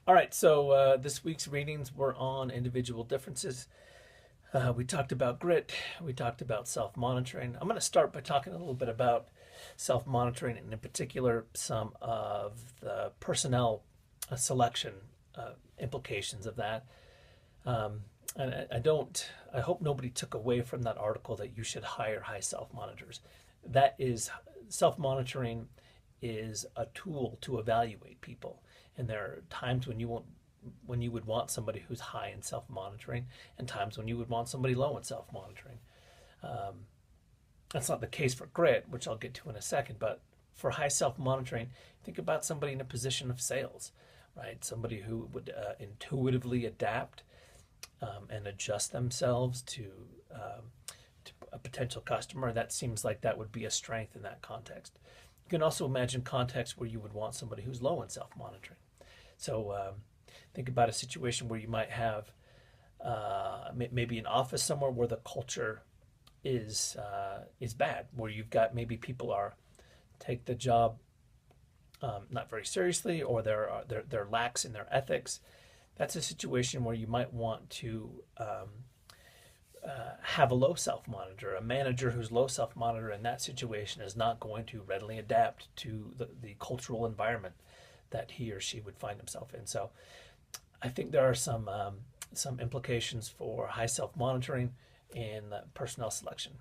All right, so this week's readings were on individual differences. We talked about grit. We talked about self-monitoring. I'm going to start by talking a little bit about self-monitoring, and in particular, some of the personnel selection implications of that. And I don't. I hope nobody took away from that article that you should hire high self-monitors. That is, self-monitoring is a tool to evaluate people, and there are times when you would want somebody who's high in self-monitoring, and times when you would want somebody low in self-monitoring. Um, that's not the case for grit, which I'll get to in a second, but for high self-monitoring, think about somebody in a position of sales, right? Somebody who would intuitively adapt and adjust themselves to a potential customer. That seems like that would be a strength in that context. You can also imagine contexts where you would want somebody who's low in self-monitoring. So think about a situation where you might have maybe an office somewhere where the culture is bad, where you've got maybe people are take the job not very seriously, or they're lax in their ethics. That's a situation where you might want to have a low self monitor. A manager who's low self monitor in that situation is not going to readily adapt to the cultural environment that he or she would find himself in. So I think there are some implications for high self monitoring in personnel selection.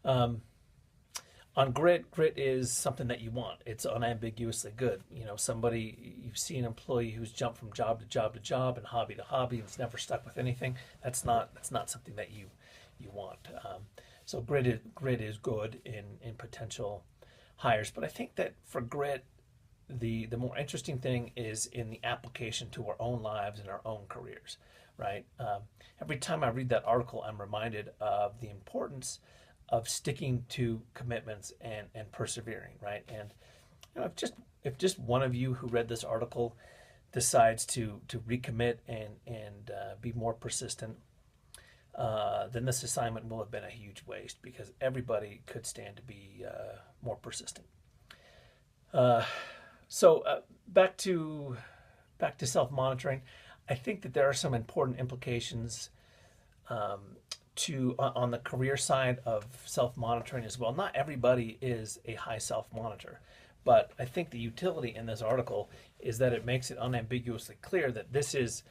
Um, on grit is something that you want. It's unambiguously good. You know, you see an employee who's jumped from job to job to job and hobby to hobby and is never stuck with anything. That's not something that you want. So grit is good in potential hires. But I think that for grit, the more interesting thing is in the application to our own lives and our own careers, right? Every time I read that article, I'm reminded of the importance of sticking to commitments and persevering, right? And you know, if just one of you who read this article decides to recommit and be more persistent, then this assignment will have been a huge waste because everybody could stand to be more persistent. Uh, so back to self monitoring. I think that there are some important implications um, to on the career side of self monitoring as well. Not everybody is a high self monitor, but I think the utility in this article is that it makes it unambiguously clear that this is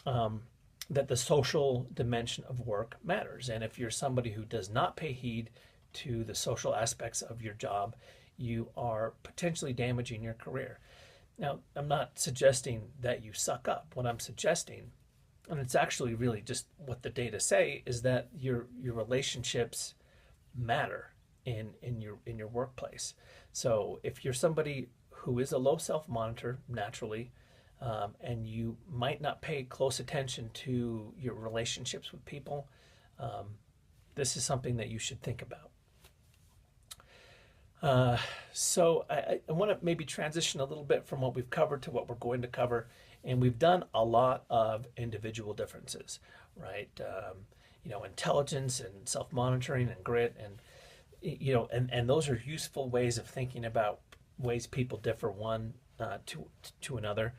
um, that the social dimension of work matters. And if you're somebody who does not pay heed to the social aspects of your job, you are potentially damaging your career. Now, I'm not suggesting that you suck up. What I'm suggesting, and it's actually really just what the data say, is that your relationships matter in your workplace. So if you're somebody who is a low self monitor naturally, and you might not pay close attention to your relationships with people, um, this is something that you should think about. Uh, so I want to maybe transition a little bit from what we've covered to what we're going to cover, and we've done a lot of individual differences, right? Intelligence and self-monitoring and grit, and and those are useful ways of thinking about ways people differ one to another.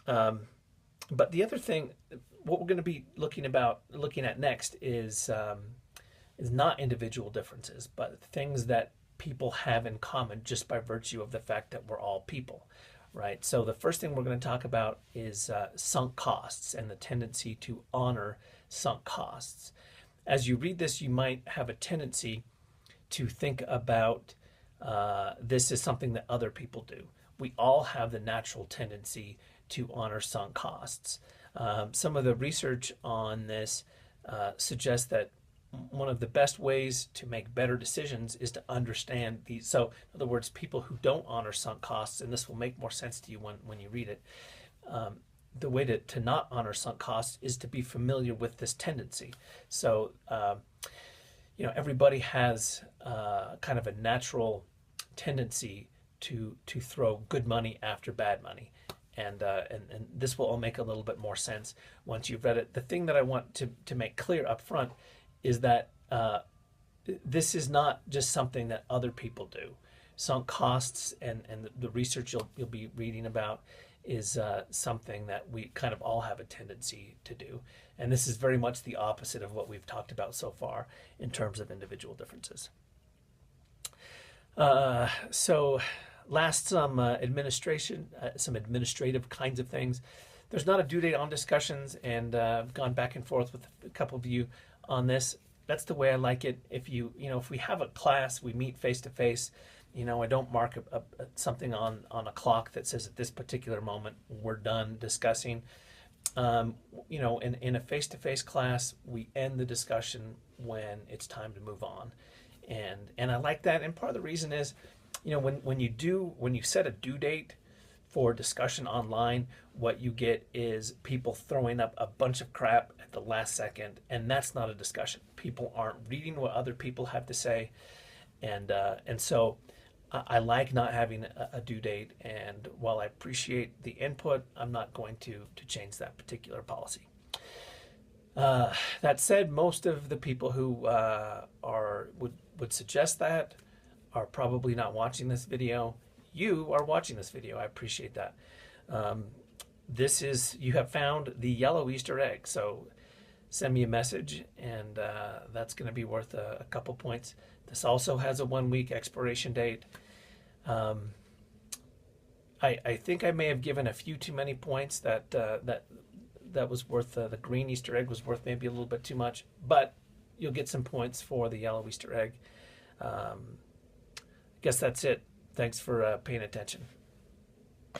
Um, but the other thing, what we're going to be looking at next is not individual differences, but things that people have in common just by virtue of the fact that we're all people, right? So the first thing we're going to talk about is sunk costs and the tendency to honor sunk costs. As you read this, you might have a tendency to think about this is something that other people do. We all have the natural tendency to honor sunk costs. Some of the research on this suggests that one of the best ways to make better decisions is to understand these. So, in other words, people who don't honor sunk costs, and this will make more sense to you when you read it, the way to not honor sunk costs is to be familiar with this tendency. So, everybody has kind of a natural tendency to throw good money after bad money. And this will all make a little bit more sense once you've read it. The thing that I want to make clear up front is that this is not just something that other people do. Sunk costs and the research you'll be reading about is something that we kind of all have a tendency to do. And this is very much the opposite of what we've talked about so far in terms of individual differences. So last, some some administrative kinds of things. There's not a due date on discussions, and I've gone back and forth with a couple of you on this. That's the way I like it. If if we have a class, we meet face to face. I don't mark something on a clock that says at this particular moment we're done discussing. In a face-to-face class, we end the discussion when it's time to move on, and I like that. And part of the reason is, when you set a due date for discussion online, what you get is people throwing up a bunch of crap at the last second, and that's not a discussion. People aren't reading what other people have to say, and so I like not having a due date, and while I appreciate the input, I'm not going to change that particular policy. That said, most of the people who would suggest that are probably not watching this video. You are watching this video. I appreciate that. You have found the yellow Easter egg, so send me a message, and that's going to be worth a couple points. This also has a 1-week expiration date. I think I may have given a few too many points. That was worth, the green Easter egg was worth maybe a little bit too much, but you'll get some points for the yellow Easter egg. I guess that's it. Thanks for paying attention.